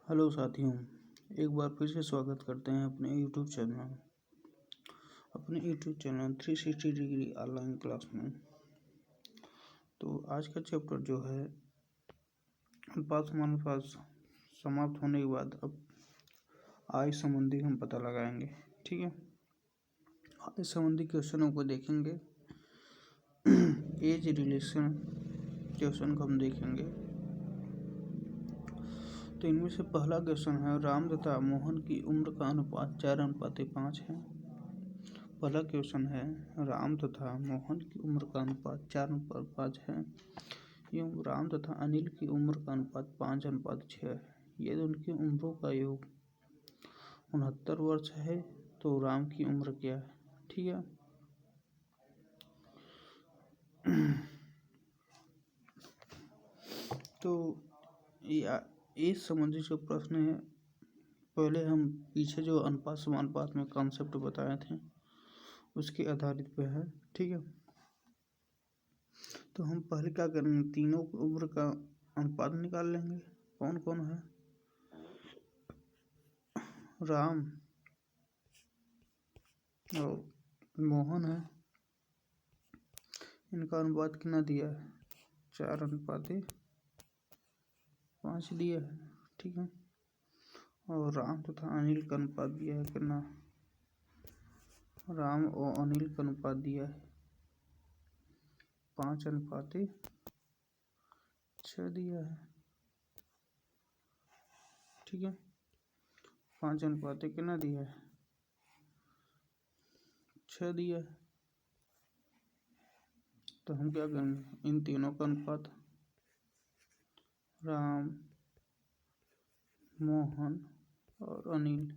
Hello साथियों, एक बार फिर से स्वागत करते हैं अपने YouTube channel 360 degree online class में। तो आज का चैप्टर जो है अनुपात समानुपात समाप्त होने के बाद अब आय संबंधी हम पता लगाएंगे। ठीक है, आय संबंधी क्वेश्चनों को देखेंगे। एज रिलेशन क्वेश्चन को हम देखेंगे। तो इनमें से पहला क्वेश्चन है, राम तथा मोहन की उम्र का अनुपात 4:5 है। पहला क्वेश्चन है, राम तथा मोहन की उम्र का अनुपात 4:5 है। एवं राम तथा अनिल की उम्र का अनुपात 5:6 है। यदि उनकी उम्रों का योग 69 वर्ष है तो राम की उम्र क्या है? ठीक है, तो इस संबंधी जो प्रश्न है, पहले हम पीछे जो अनुपात समानुपात में कॉन्सेप्ट बताए थे उसके आधारित पे है। ठीक है, तो हम पहले क्या करेंगे, तीनों उम्र का अनुपात निकाल लेंगे। कौन कौन है? राम और मोहन है। इनका अनुपात कितना दिया है? 4:5 दिया है। ठीक है, और राम तथा अनिल का अनुपात दिया है कितना? राम और अनिल का अनुपात दिया है 5:6 दिया है। ठीक है, 5:6 कितना दिया है? 6 दिया है। तो हम क्या करेंगे, इन तीनों का अनुपात राम, मोहन और अनिल,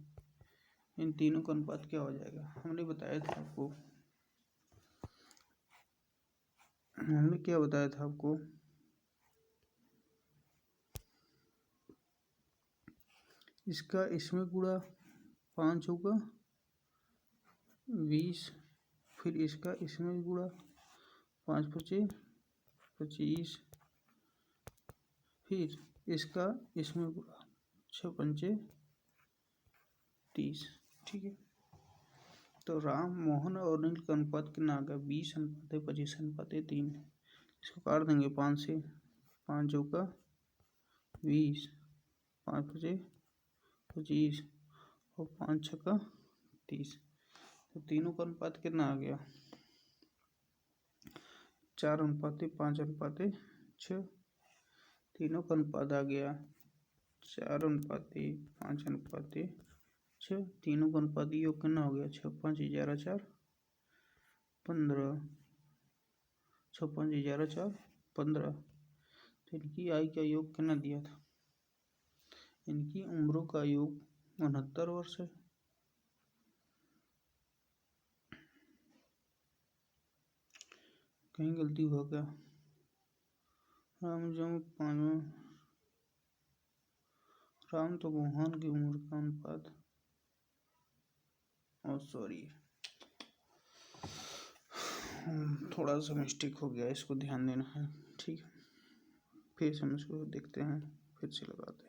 इन तीनों का अनुपात क्या हो जाएगा? हमने क्या बताया था आपको? इसका इसमें गुणा 5 होगा 20, फिर इसका इसमें गुणा 5×5 = 25, फिर इसका इसमें गुणा 6×5 = 30। ठीक है, तो राम, मोहन और अनिल का अनुपात कितना आ गया? 20:25:3। इसको काट देंगे 5 से, 5 चौका 20, 5×5 = 25 और 5 छक्का 30। तो तीनों का अनुपात कितना आ गया? 4:5:6। तीनों का अनुपात आ गया 4:5:6। तीनों का अनुपात योग कितना हो गया? 6×5 = 11, 4 15, 6×5 = 11, 4 15। तो इनकी आयु का योग कितना दिया था? इनकी उम्रों का योग 69 वर्ष है। कहीं गलती हो गया? राम तो मोहन की उम्र का अनुपात, थोड़ा सा मिस्टेक हो गया, इसको ध्यान देना है। ठीक है, फिर से हम इसको देखते हैं, फिर से लगाते हैं।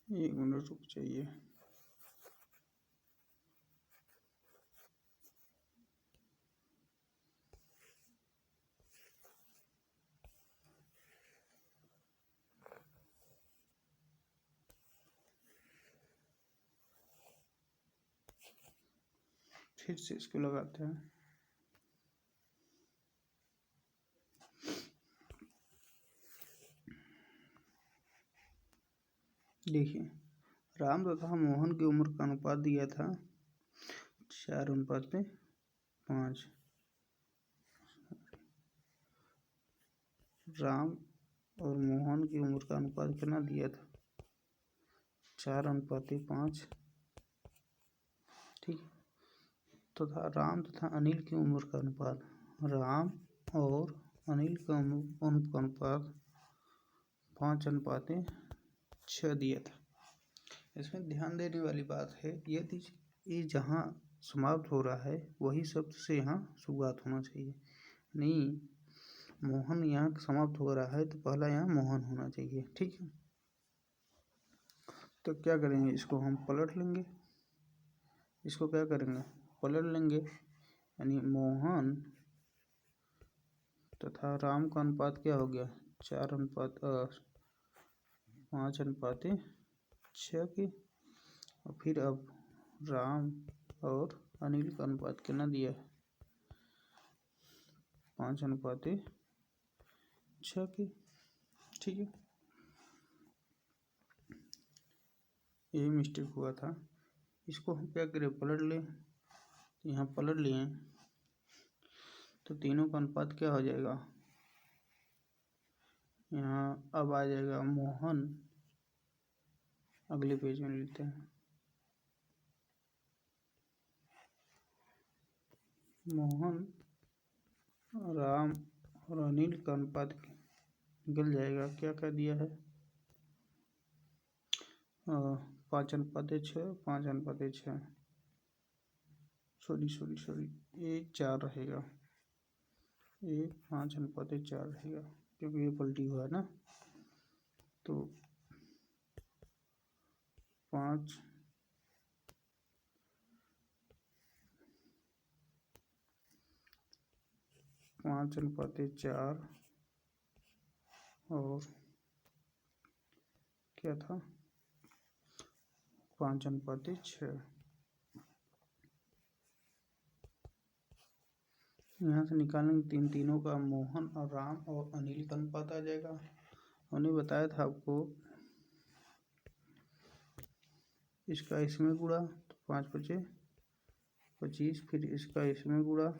एक मिनट रुक जाइए। फिर से इसको लगाते हैं। देखिए, राम तथा मोहन की उम्र का अनुपात दिया था 4:5। राम और मोहन की उम्र का अनुपात कितना दिया था? 4:5। ठीक, तथा राम तथा अनिल की उम्र का अनुपात। राम और अनिल का उम्र का अनुपात 5:6 दिया था। इसमें ध्यान देने वाली बात है, यदि ये जहाँ समाप्त हो रहा है वही शब्द से यहाँ शुरुआत होना चाहिए। नहीं, मोहन यहाँ समाप्त हो रहा है तो पहला यहाँ मोहन होना चाहिए। ठीक है, तो क्या करेंगे, इसको हम पलट लेंगे। इसको क्या करेंगे, पलट लेंगे, यानी मोहन तथा राम का अनुपात क्या हो गया, 5:6 की। और फिर अब राम और अनिल का अनुपात कितना दिया है, 5:6 की। ठीक है, यही मिस्टेक हुआ था। इसको हम क्या करें, पलट लें। यहाँ पलट लिए तो तीनों का अनुपात क्या हो जाएगा, यहाँ अब आ जाएगा मोहन। अगले पेज में लेते हैं, मोहन, राम और अनिल का अनुपात निकल जाएगा। क्या क्या दिया है, 5:6, 5:6, सॉरी, ये 4 रहेगा, ये 5:4 रहेगा, क्योंकि ये पलटी हुआ है ना। तो 5:4 और क्या था, 5:6। यहाँ से निकालेंगे तीनों का, मोहन और राम और अनिल का अनुपात आ जाएगा। हमने बताया था आपको, इसका इसमें गुणा तो 5×5=25, फिर इसका इसमें गुणा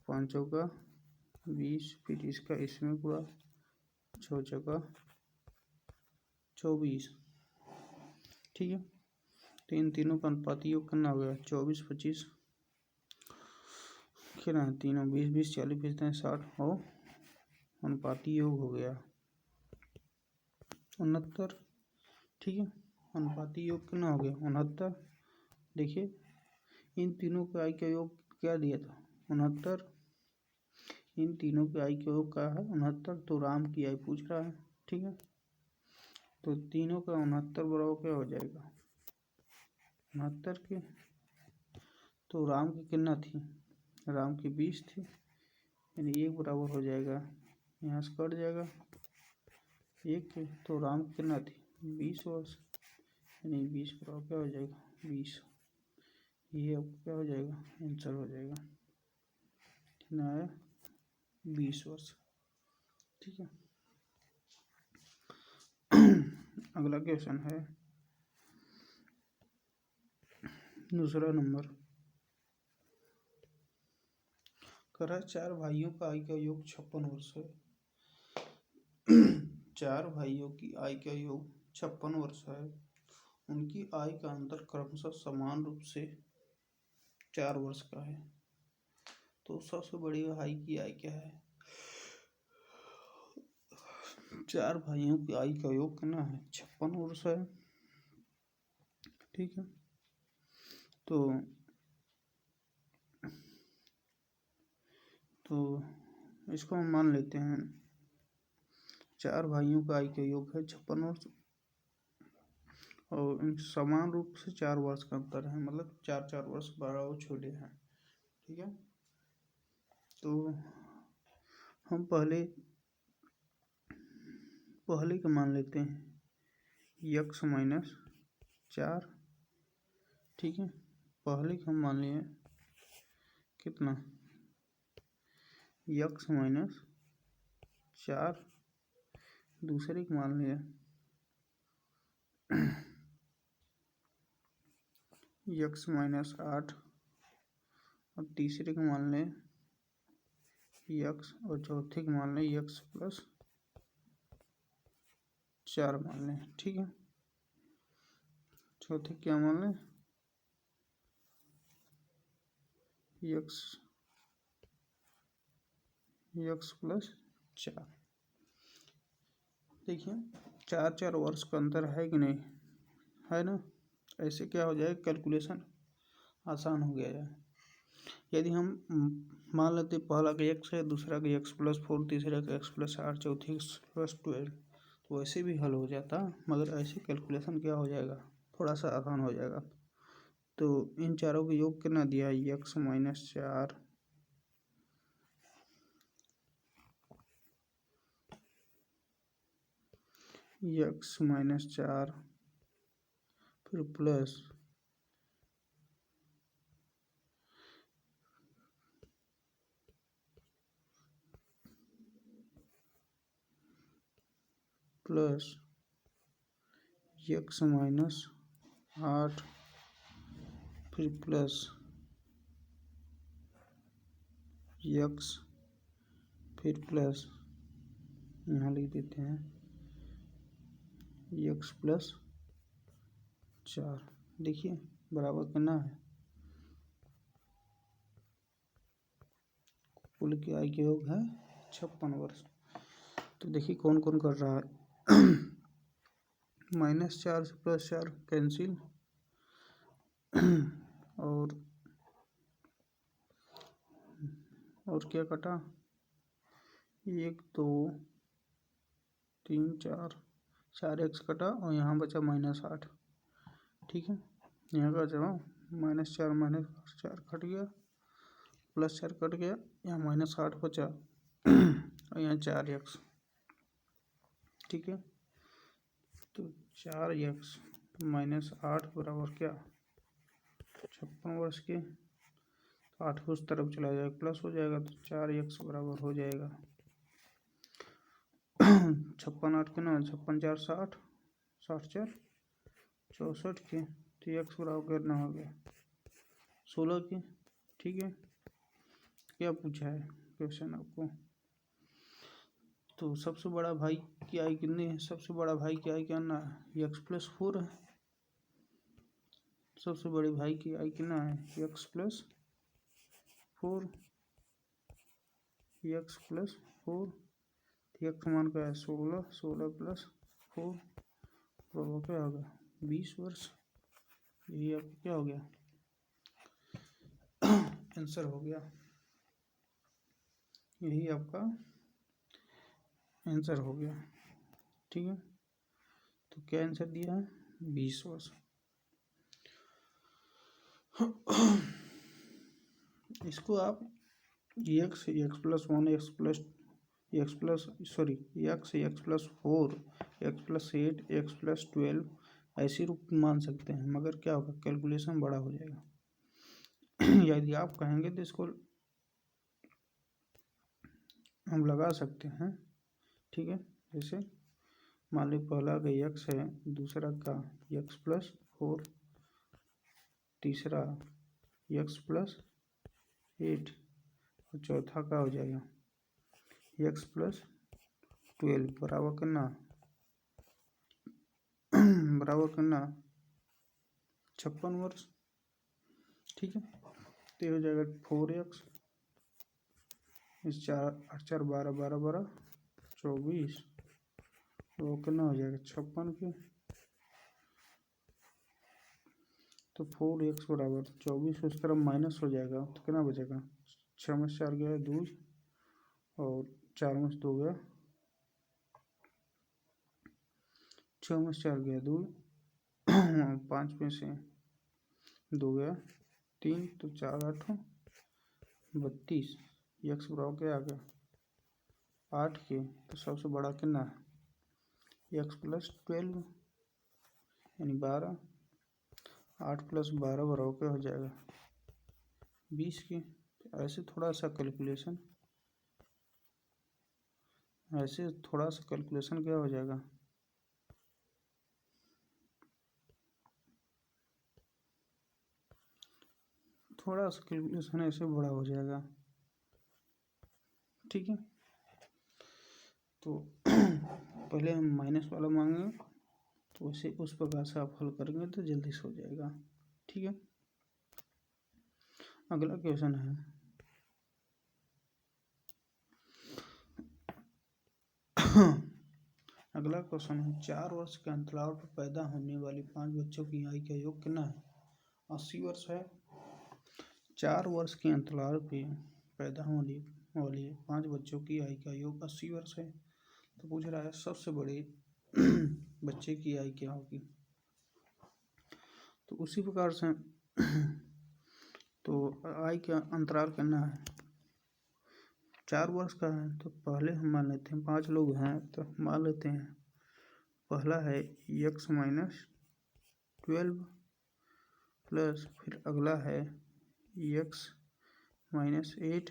5×4=20, फिर इसका इसमें गुणा 6×4=24। ठीक है, तो इन तीनों का अनुपात योग करना हो गया 24, 25, कितना है, तीनों 20, 20, 40, 50, 60 और अनुपाती योग हो गया 69। ठीक है, अनुपाती योग कितना हो गया, 69। देखिए, इन तीनों के आई का योग क्या दिया था, 69। इन तीनों के आई का योग क्या है, 69। तो राम की आई पूछ रहा है। ठीक है, तो तीनों का 69 बराबर क्या हो जाएगा, 69 के। तो राम की कितना थी, राम की 20 थी, यानी 1 बराबर हो जाएगा, यहाँ से कट जाएगा 1 के। तो राम की कितना थी, 20 वर्ष, यानी 20 बराबर क्या हो जाएगा, 20। ये अब क्या हो जाएगा, आंसर हो जाएगा, कितना है, 20 वर्ष। ठीक है, अगला क्वेश्चन है दूसरा नंबर। करा 4 भाइयों का आयु का योग 56 वर्ष है। 4 भाइयों की आयु का योग 56 वर्ष है। उनकी आयु का अंतर क्रमशः समान रूप से 4 वर्ष का है। तो सबसे बड़ी भाई की आयु क्या है, 4 भाइयों की आयु का योग कितना है, 56 वर्ष है। ठीक है, तो इसको हम मान लेते हैं 4 भाइयों का आयु का योग है 56 वर्ष और समान रूप से 4 वर्ष का अंतर है, मतलब 4-4 वर्ष बड़ा और छोटे हैं। ठीक है, तो हम पहले का मान लेते हैं x-4। ठीक है, पहले का हम मान लिए कितना, x-4। दूसरे को मान लिया x-8 और तीसरे को मान लें x और चौथे को मान लें x+4 मान लें। ठीक है, चौथे क्या मान लें x प्लस 4। देखिए 4 वर्ष का अंतर है कि नहीं, है ना। ऐसे क्या हो जाए, कैलकुलेशन आसान हो गया है। यदि हम मान लेते पहला का x है, दूसरा का x प्लस 4, तीसरा का x प्लस 8, चौथी x प्लस 12, तो ऐसे भी हल हो जाता, मगर ऐसे कैलकुलेशन क्या हो जाएगा, थोड़ा सा आसान हो जाएगा। तो इन चारों का योग कितना दिया है, x माइनस 4 फिर प्लस x माइनस 8 फिर प्लस x फिर प्लस यहाँ लिख देते हैं x प्लस 4। देखिए बराबर कितना है, कुल की आयु के योग है 56 वर्ष। तो देखिए कौन कौन कर रहा है -4 से +4 कैंसिल और क्या कटा, 1 2 3 4 x कटा और यहाँ बचा -8। ठीक है, यहाँ का जवाब -4 -4 कट गया, +4 कट गया, यहाँ -8 बचा और यहाँ 4x। ठीक है, तो 4x -8 बराबर क्या, 56 वर्ष के। तो 8 उस तरफ चला जाएगा, प्लस हो जाएगा, तो 4x बराबर हो जाएगा 56 8 के ना, 56 4 60, 60 4 64 के। तो x बराबर कितना हो गया, 16 के। ठीक है, क्या पूछा है क्वेश्चन आपको, तो सबसे बड़ा भाई की आयु कितनी है, सबसे बड़ा भाई की आयु क्या ना है, x प्लस 4 है। सबसे बड़े भाई की आयु कितना है, x plus 4, x plus 4। x मान का है 16, 16 प्लस 4 बराबर क्या होगा 20 वर्ष। यही आपका क्या हो गया, आंसर हो गया, यही आपका आंसर हो गया। ठीक है, तो क्या आंसर दिया है, 20 वर्ष। इसको आप x plus 1 x plus 4 x plus 8 x plus 12 ऐसे रूप मान सकते हैं, मगर क्या होगा, कैलकुलेशन बड़ा हो जाएगा। यदि आप कहेंगे तो इसको हम लगा सकते हैं। ठीक है, जैसे मान ली पहला का x है, दूसरा का x प्लस 4, तीसरा x प्लस 8 और चौथा का हो जाएगा x प्लस 12 बराबर करना 56 वर्ष। ठीक है, तो ये हो जाएगा 4x, इस 4 8 4 12 12 12 24, वो कितना हो जाएगा 56 के। तो 4x बराबर 24, उस तरफ माइनस हो जाएगा, तो कितना बचेगा, 6 में 4 गया 2 और 4 में 2 गया, 6 में 4 गया 2 5 में से 2 गया 3, तो 4 8 32। x बराबर क्या आ गया 8 के। तो सबसे बड़ा कितना है x प्लस 12 यानी 12, 8 प्लस 12 बराबर क्या हो जाएगा 20 के। ऐसे थोड़ा सा कैलकुलेशन क्या हो जाएगा, थोड़ा सा कैलकुलेशन ऐसे बड़ा हो जाएगा। ठीक है, तो पहले हम माइनस वाला मांगेंगे, तो उसे उस प्रकार से आप हल करेंगे तो जल्दी से हो जाएगा। ठीक है, अगला क्वेश्चन है अगला क्वेश्चन है 4 वर्ष के अंतराल पर पैदा होने वाली 5 बच्चों की आयु का योग कितना है? 80 वर्ष है। 4 वर्ष के अंतराल पे पैदा होने वाली 5 बच्चों की आयु का योग 80 वर्ष है। तो पूछ रहा है सबसे बड़े बच्चे की आयु क्या होगी। तो उसी प्रकार से तो आयु का अंतराल करना है। 4 वर्ष का है तो पहले हम मान लेते हैं 5 लोग हैं तो मान लेते हैं पहला है x-12 प्लस फिर अगला है x-8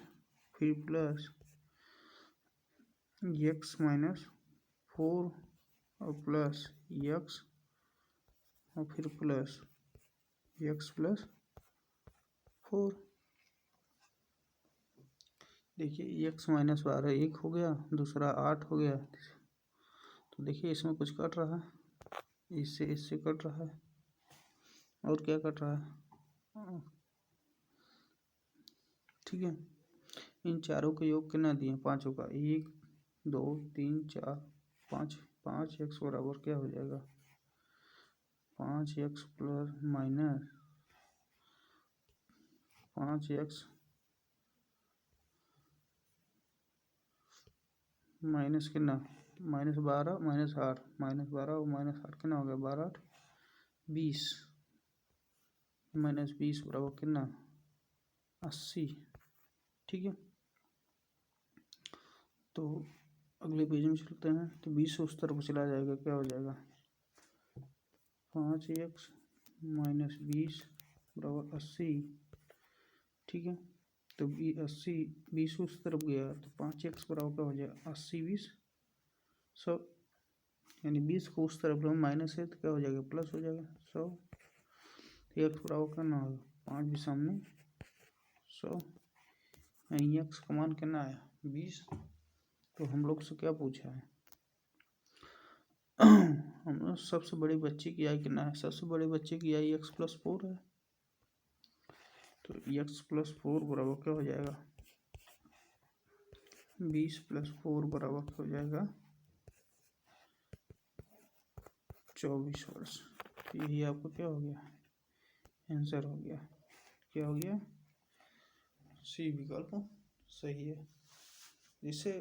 फिर प्लस x-4 और प्लस x और फिर प्लस x+4। देखिए x-12 1 हो गया, दूसरा 8 हो गया। तो देखिए इसमें कुछ कट रहा है, इससे कट रहा है और क्या कट रहा है, ठीक है। इन चारों के योग कितना दिए? 5 का 1 2 3 4 5। 5x बराबर क्या हो जाएगा? 5x plus minus 5x minus कितना? -12 -8 -12 और -8 कितना हो गया? 12 20 -20 बराबर कितना? 80। ठीक है, तो अगले पेज में चलते हैं। तो 20 उस तरफ चला जाएगा, क्या हो जाएगा? 5x माइनस 20 बराबर 80। ठीक है, तो 80 20 उस तरफ गया तो 5x बराबर क्या हो जाएगा? 80 20 100, यानी 20 को उस तरफ लो माइनस है तो क्या हो जाएगा? प्लस हो जाएगा 100। तो x बराबर करना होगा 5 भी सामने 100, यानी x का मान कितना आया? 20। तो हम लोग से क्या पूछा है? हम लोग सबसे बड़े बच्चे की आयु कितना है? सबसे बड़े बच्चे की आयु x+4 है। तो x+4 बराबर क्या हो जाएगा? 20 + 4 बराबर क्या हो जाएगा? 24 वर्ष। यही आपको क्या हो गया? आंसर हो गया। क्या हो गया? सी विकल्प सही है। जिसे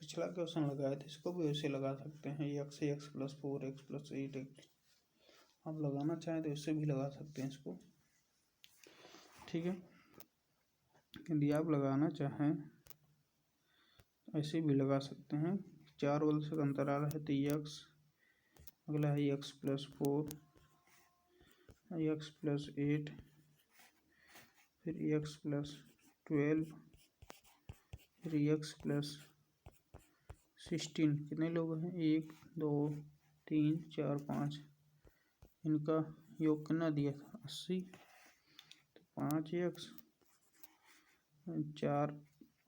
पिछला क्वेश्चन लगाया था इसको भी वैसे लगा सकते हैं। x+4 x+8 आप लगाना चाहें तो इससे भी लगा सकते हैं इसको, ठीक है। यदि आप लगाना चाहें ऐसे भी लगा सकते हैं। 4 वर्ष का अंतराल है तो x, अगला है x+4 x+8 फिर x+12 फिर x+16। कितने लोग हैं? 1 2 3 4 5। इनका योग कितना दिया था? 80। तो 5x 4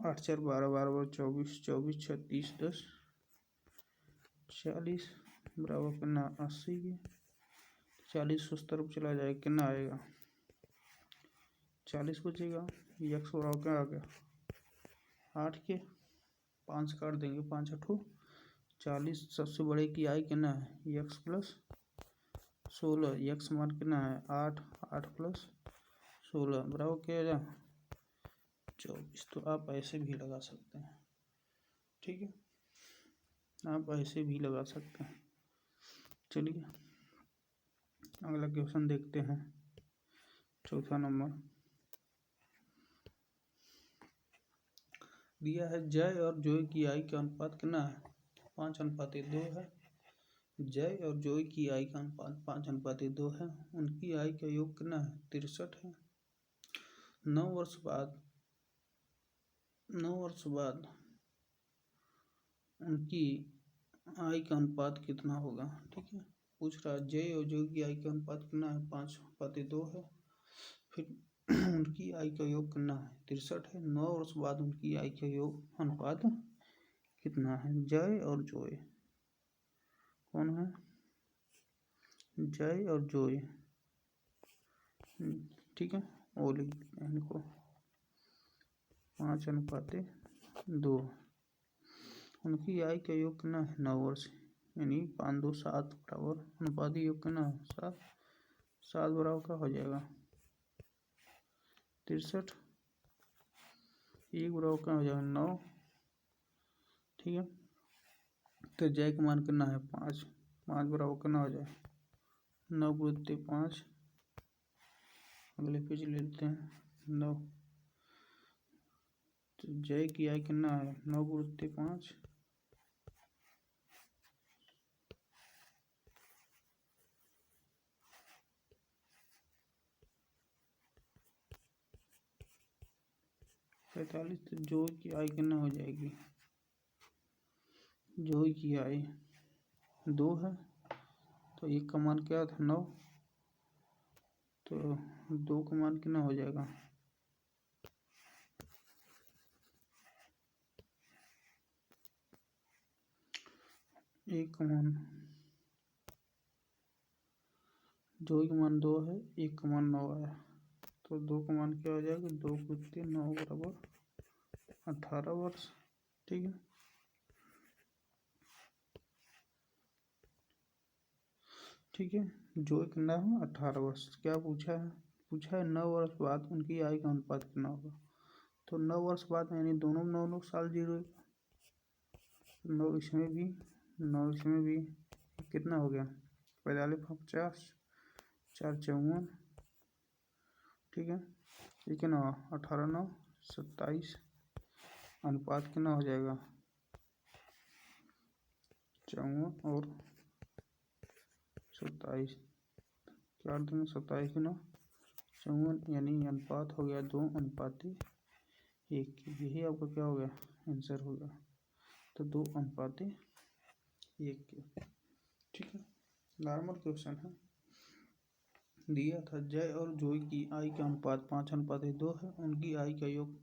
8 4 12 12 24 24 36 10 40 बराबर कितना? 80 के 40 उस तरफ चला जाए कितना आएगा? 40 बचेगा। x बराबर क्या आ गया? 8 के 5 काट देंगे, 5 8 40। सबसे बड़े की आयु कितना है? x+16। x मान कितना है? 8 8 + 16 बराबर क्या है? 24। तो आप ऐसे भी लगा सकते हैं, ठीक है, आप ऐसे भी लगा सकते हैं। चलिए अगला क्वेश्चन देखते हैं। चौथा नंबर दिया है जय और जोय की आयु का अनुपात कितना है? 5:2 है। जय और जोय की आयु का अनुपात 5:2 है। उनकी आयु का योग कितना है? 63 है। 9 वर्ष बाद उनकी आयु का अनुपात कितना होगा? ठीक है, पूछ रहा है जय और जोय की आयु का अनुपात कितना है? 5:2 है। फिर उनकी आयु का योग कितना है? 63 है। 9 वर्ष बाद उनकी आयु का योग अनुपात कितना है? जय और जोय कौन है? जय और जोय ठीक है, वो लिख देते हैं इनको 5:2। उनकी आय का योग कितना है 9 वर्ष, यानी 5 2 7 बराबर अनुपाती योग कितना है 7 7 बराबर का हो जाएगा 63, 1 बराबर का हो जाएगा 9। ठीक है, तो जय का मान कितना है 5 5 बराबर कितना हो जाए 9 गुणित 5। अगले पेज ले लेते हैं 9, तो जय की आय कितना है 9 गुणित 5, पैंतालीस। तो जो की आय कितना हो जाएगी, जो की आय 2 है, तो 1 का मान क्या था 9, तो 2 का मान कितना हो जाएगा 1 का मान, जो का मान 2 है, 1 का मान 9 है, तो 2 का मान क्या हो जाएगा 2 गुणित 9 बराबर 18 वर्ष। ठीक है, ठीक है, जो कितना है 18 वर्ष। क्या पूछा है, पूछा है 9 वर्ष बाद उनकी आय का अनुपात कितना होगा, तो 9 वर्ष बाद यानी दोनों 9 साल जीरो, 9 इसमें भी 9 इसमें भी, कितना हो गया 45 50 4 54। ठीक है, ये कितना 18 9 27, अनुपात कितना हो जाएगा 54 और 27, 4 दिन 27 की 9 54, यानी अनुपात हो गया 2:1। यही आपका क्या हो गया आंसर हो गया, तो 2:1 के। ठीक है, नॉर्मल क्वेश्चन है, दिया था जय और जोई की आय का अनुपात 5:2 है, उनकी आय का योग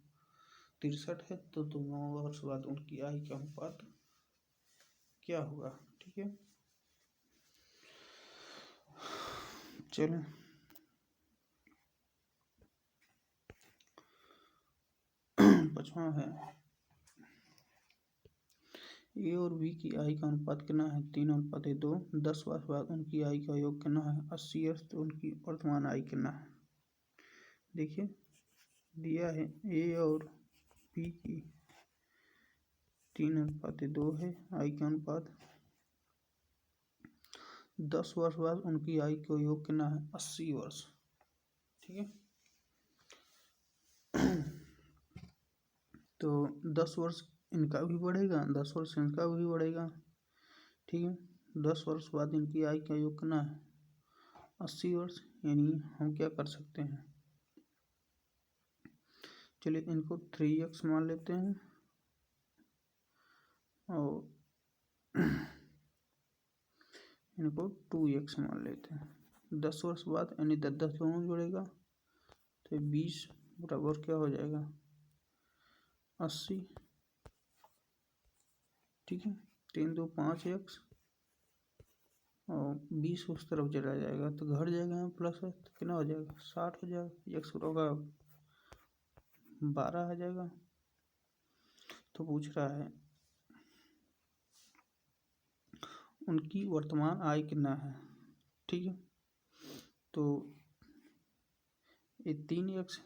63 है, तो 9 वर्ष बाद उनकी आय का अनुपात क्या होगा। ठीक है, चलो 5वां है, ए और बी की आय का अनुपात कितना है 3:2। 10 वर्ष बाद उनकी आय का योग कितना है 80 वर्ष, तो उनकी वर्तमान आय कितना है। देखिए दिया है ए और बी की 3:2 है आय का अनुपात, 10 वर्ष बाद उनकी आय का योग कितना है 80 वर्ष। ठीक है, तो 10 वर्ष इनका भी बढ़ेगा, 10 वर्ष इनका भी बढ़ेगा। ठीक है, 10 वर्ष बाद इनकी आय का योग कितना है 80 वर्ष, यानी हम क्या कर सकते हैं, चलिए इनको 3x मान लेते हैं और इनको 2x मान लेते हैं। 10 वर्ष बाद यानी 10 दोनों जुड़ेगा, तो 20 बराबर क्या हो जाएगा 80। ठीक है, 3 2 5x और 20 उस तरफ चला जाएगा, तो घट जाएगा यहाँ प्लस है, तो कितना हो जाएगा 60 हो जाएगा, x होगा 12 आ जाएगा। तो पूछ रहा है उनकी वर्तमान आय कितना है। ठीक है, तो ये 3x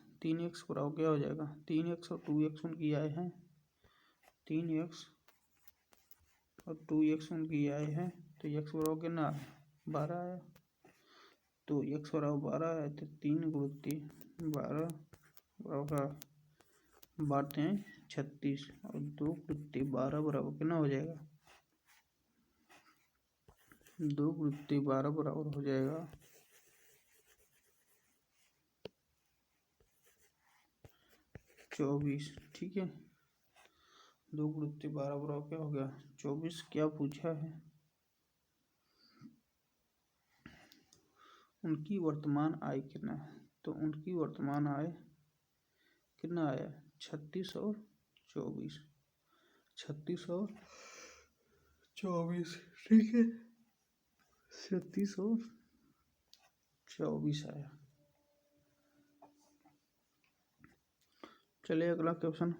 बराबर क्या हो जाएगा 3x और 2x उनकी आय है, 3x और 2x उनकी आय है, तो x बराबर कितना 12 आया, तो x बराबर 12 है, तो 3 गुणित 12 बराबर बारते हैं 36 और 2 गुणित 12 बराबर कितना हो जाएगा 2 गुणित 12 बराबर हो जाएगा 24। ठीक है, 2 गुणित 12 बराबर क्या हो गया 24। क्या पूछा है उनकी वर्तमान आय कितना है, तो उनकी वर्तमान आय कितना आया 36 और 24, 36 और 24। ठीक है, 36 और 24 आया। चलिए अगला क्वेश्चन।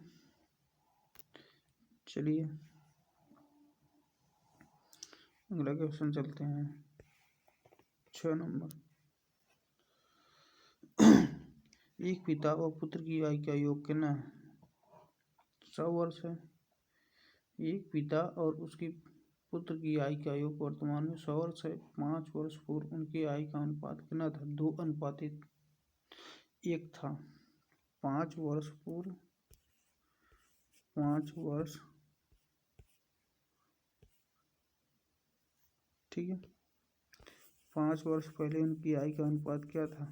चलिए अगला क्वेश्चन चलते हैं 6 नंबर। एक पिता और पुत्र की आयु का योग कितना है? 100 वर्ष है। एक पिता और उसकी पुत्र की आयु का योग वर्तमान में 100 वर्ष है। 5 वर्ष पूर्व उनकी आयु का अनुपात कितना था? 2:1 था। 5 वर्ष पूर्व 5 वर्ष, ठीक है, 5 वर्ष पहले उनकी आयु का अनुपात क्या था?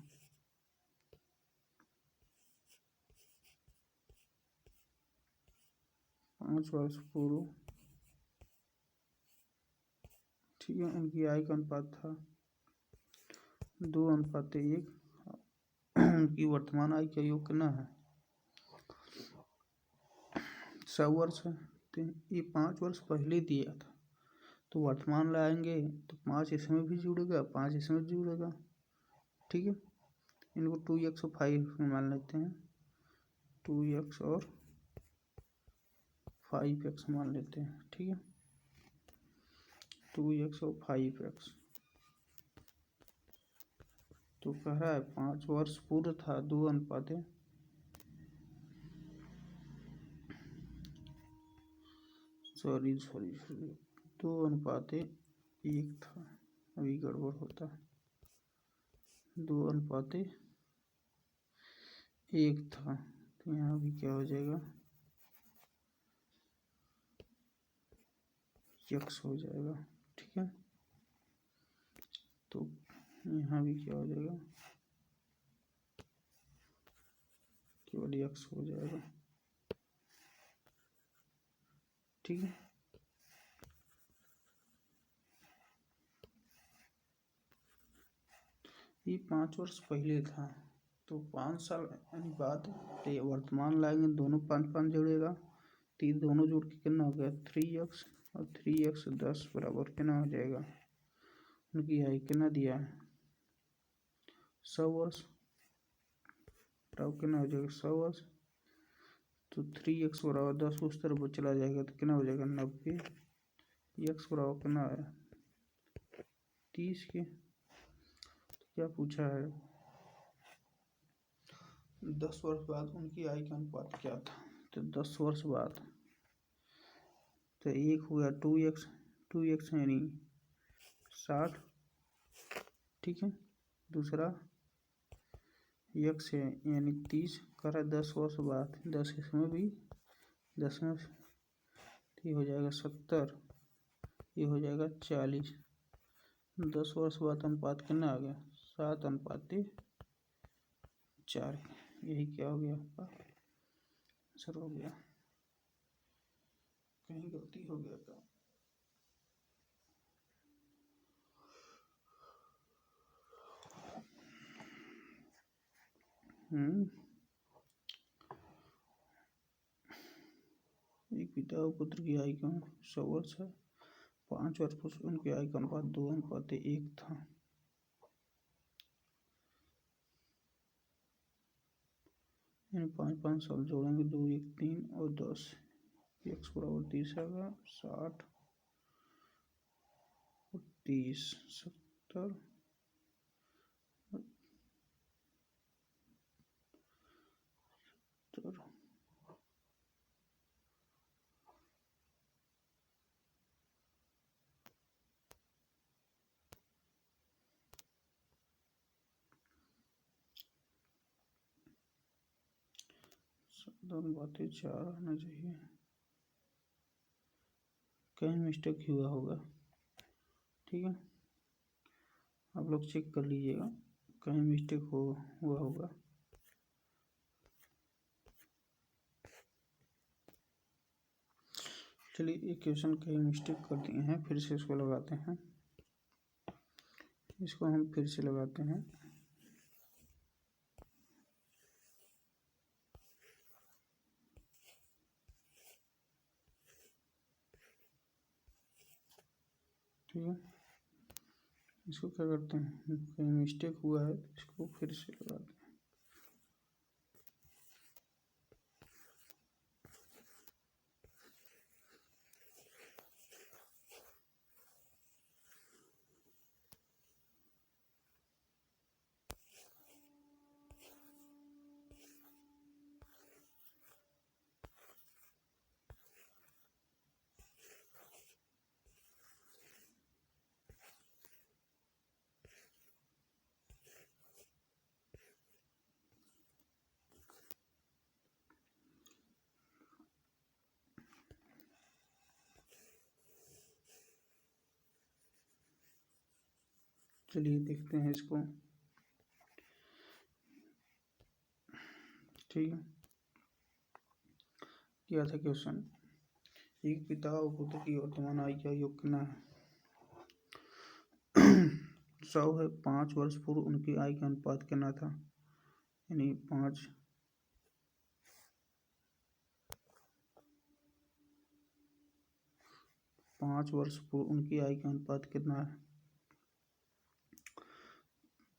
5 वर्ष पूर्व, ठीक है, उनकी आयु का अनुपात था 2:1। उनकी वर्तमान आयु का योग कितना है? 100 वर्ष है। तो ये 5 वर्ष पहले दिया था, तो वर्तमान लाएंगे तो 5 इसमें भी जुड़ेगा, 5 इसमें जुड़ेगा, ठीक है। इनको 2x और 5 मान लेते हैं, 2x और 5x मान लेते हैं, ठीक है, 2x और 5x। तो कह रहा है 5 वर्ष पूर्व था 2:1, सॉरी 2:1 था। अभी गड़बड़ होता है, 2:1 था। तो यहाँ भी क्या हो जाएगा? x हो जाएगा, ठीक है। तो यहाँ भी क्या हो जाएगा? केवल x हो जाएगा, ठीक है। ये 5 वर्ष पहले था, तो 5 साल यानी बाद वर्तमान लाएंगे, दोनों 5 जुड़ेगा, तो ये दोनों जोड़ के कितना हो गया? 3x और 3x 10 बराबर कितना हो जाएगा? उनकी आयु कितना दिया है? 100 वर्ष। कितना हो जाएगा? 100 वर्ष। तो 3x बराबर 10 उस तरफ चला जाएगा तो कितना हो जाएगा? 90। x बराबर कितना है? 30 के। तो क्या पूछा है? 10 वर्ष बाद उनकी आयु का अनुपात क्या था? तो 10 वर्ष बाद तो एक हो गया 2x यानी 60, ठीक है। दूसरा x है यानी 30, करा 10 वर्ष बाद, 10 इसमें भी, 10 में ये हो जाएगा 70, ये हो जाएगा 40। 10 वर्ष बाद अनुपात कितना आ गया? 7:4। यही क्या हो गया आपका आंसर हो गया। कहीं गलती हो गया क्या? एक पिता और पुत्र की आयु का 100 वर्ष है। 5 वर्ष पूर्व उनकी आयु का अनुपात 2:1 था। यानी 5 साल जोड़ेंगे, 2 1 3 और 10, x बराबर 30 आएगा, 60 और 30 70 70। दोनों बातें 4 आना चाहिए, कहीं मिस्टेक हुआ होगा, ठीक है। आप लोग चेक कर लीजिएगा, कहीं मिस्टेक हुआ होगा। चलिए एक क्वेश्चन कहीं मिस्टेक कर दिए हैं, फिर से इसको लगाते हैं। इसको हम फिर से लगाते हैं। ठीक है, इसको क्या करते हैं, कहीं मिस्टेक हुआ है इसको फिर से लगाते हैं। चलिए देखते हैं इसको। ठीक है, क्या था क्वेश्चन। एक पिता और पुत्र की वर्तमान आयु का योग कितना है? 100 है। 5 वर्ष पूर्व उनकी आय का अनुपात कितना था? यानी 5 वर्ष पूर्व उनकी आय का अनुपात कितना है?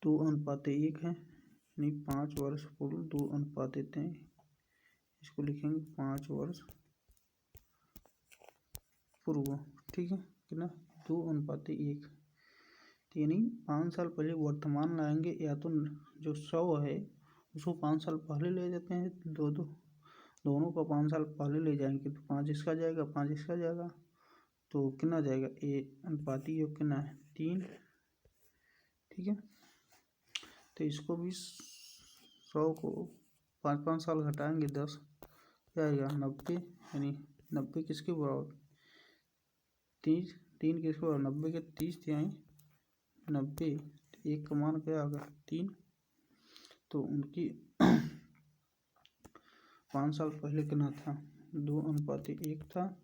2:1 है। यानी 5 वर्ष पूर्व 2:3। इसको लिखेंगे 5 वर्ष पूर्व। ठीक है, कितना? 2:1। यानी 5 साल पहले वर्तमान लाएंगे, या तो जो 100 है उसको 5 साल पहले ले जाते हैं, दोनों का 5 साल पहले ले जाएंगे तो 5 इसका जाएगा, 5 इसका जाएगा, तो कितना जाएगा? अनुपाती योग कितना है? 3। ठीक है, तो इसको भी 100 को 5 साल घटाएंगे 10, क्या आएगा? 90। यानी 90 किसके बराबर? 30। 3 किसके बराबर? 90 के 30 थे, 90। एक का मान क्या होगा? 3। तो उनकी 5 साल पहले कितना था? 2:1 था,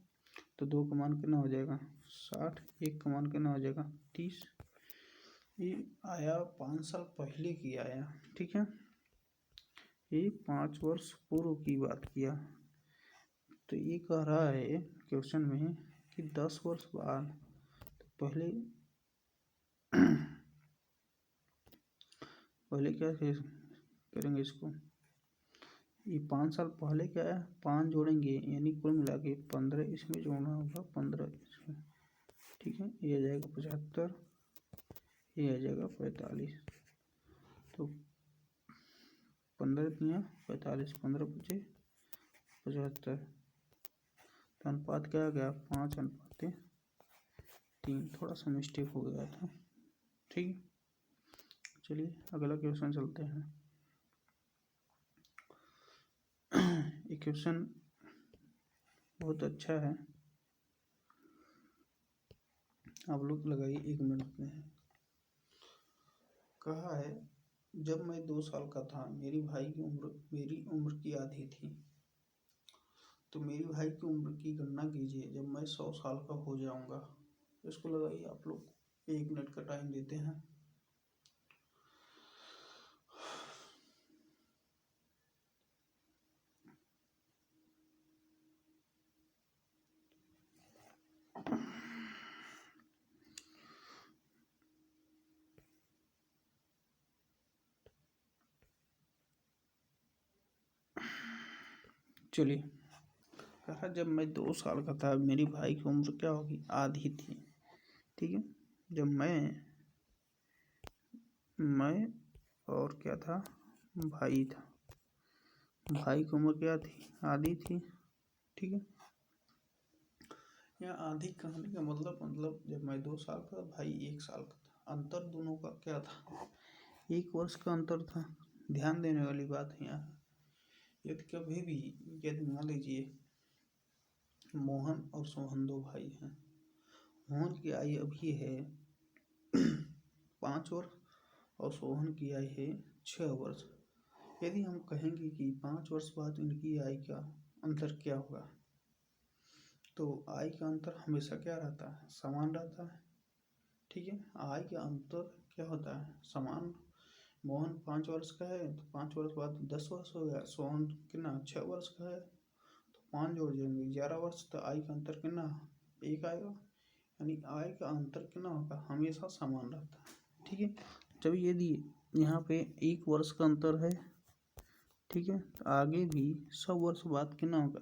तो 2 का मान कितना हो जाएगा? 60। 1 का मान कितना हो जाएगा? 30। ये आया 5 साल पहले की आया। ठीक है, ये 5 वर्ष पूर्व की बात किया। तो ये कह रहा है क्वेश्चन में कि 10 वर्ष बाद, तो पहले क्या करेंगे इसको? ये 5 साल पहले क्या है? 5 जोड़ेंगे, यानी कुल मिला के 15 इसमें जोड़ना होगा, 15 इसमें। ठीक है, ये आ जाएगा 75, ये आ जाएगा 45। तो 15 तिया 45, 15 × 5 = 75। तो अनुपात क्या आ गया? 5:3। थोड़ा सा मिस्टेक हो गया था। ठीक, चलिए अगला क्वेश्चन चलते हैं। ये क्वेश्चन बहुत अच्छा है, आप लोग लगाइए, 1 मिनट में है। कहा है, जब मैं 2 साल का था मेरी भाई की उम्र मेरी उम्र की आधी थी, तो मेरी भाई की उम्र की गणना कीजिए जब मैं 100 साल का हो जाऊंगा। इसको लगाइए आप लोग, 1 मिनट का टाइम देते हैं। चलिए, कहा जब मैं 2 साल का था मेरी भाई की उम्र क्या होगी? आधी थी। ठीक है, जब मैं और क्या था? भाई था। भाई की उम्र क्या थी? आधी थी। ठीक है, यहाँ आधी कहने का मतलब जब मैं 2 साल का, भाई 1 साल का था, अंतर दोनों का क्या था? 1 वर्ष का अंतर था। ध्यान देने वाली बात है यहाँ। यदि कभी भी, यदि मान लीजिए मोहन और सोहन 2 भाई हैं, मोहन की आयु अभी है 5 वर्ष और सोहन की आयु है 6 वर्ष। यदि हम कहेंगे कि 5 वर्ष बाद इनकी आयु का अंतर क्या होगा, तो आय का अंतर हमेशा क्या रहता है? समान रहता है। ठीक है, आय का अंतर क्या होता है? समान। मोहन 5 वर्ष का है तो 5 वर्ष बाद 10 वर्ष हो गया। सोहन कितना? 6 वर्ष का है, तो 5 जोड़ देंगे 11 वर्ष। तो आय का अंतर कितना? 1 आएगा। यानी आय का अंतर कितना होगा? हमेशा समान रहता है। ठीक है, जब यदि यहाँ पे 1 वर्ष का अंतर है, ठीक है, तो आगे भी 100 वर्ष बाद कितना होगा?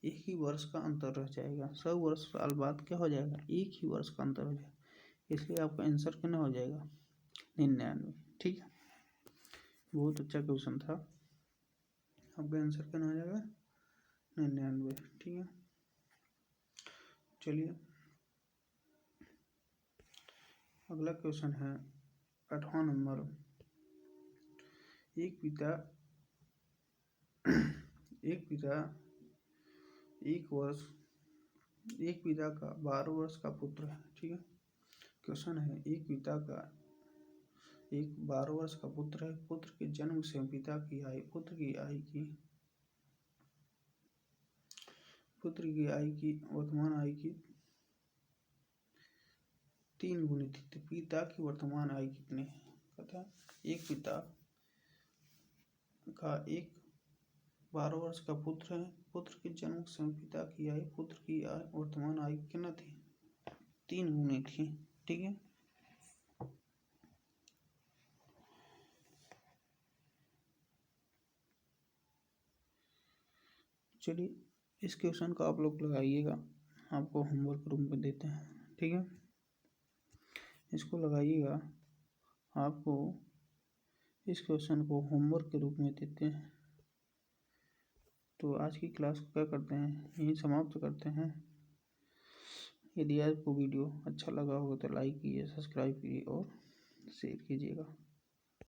एक ही वर्ष का अंतर रह जाएगा। 100 वर्ष साल बाद क्या हो जाएगा? एक ही वर्ष का अंतर हो जाएगा। इसलिए आपका आंसर कितना हो जाएगा? 99। ठीक है, बहुत अच्छा क्वेश्चन था। आपका आंसर कितना हो जाएगा? 99। ठीक है, चलिए अगला क्वेश्चन है 8वां नंबर। एक पिता एक पिता का 12 वर्ष का पुत्र है। ठीक है, क्वेश्चन है, एक पिता का एक 12 वर्ष का पुत्र है। पुत्र के जन्म से पिता की आयु वर्तमान आयु की 3 गुनी थी। तो पिता की वर्तमान आयु कितनी है? कहता है एक पिता का एक 12 वर्ष का पुत्र है। पुत्र के जन्म से पिता की वर्तमान आयु कितना थी? 3 गुनी थी। ठीक है, चलिए इस क्वेश्चन का आप लोग लगाइएगा, आपको होमवर्क रूम में देते हैं। ठीक है, इसको लगाइएगा, आपको इस क्वेश्चन को होमवर्क के रूप में देते हैं। तो आज की क्लास को क्या करते हैं, यहीं समाप्त करते हैं। यदि आपको वीडियो अच्छा लगा हो तो लाइक कीजिए, सब्सक्राइब कीजिए और शेयर कीजिएगा।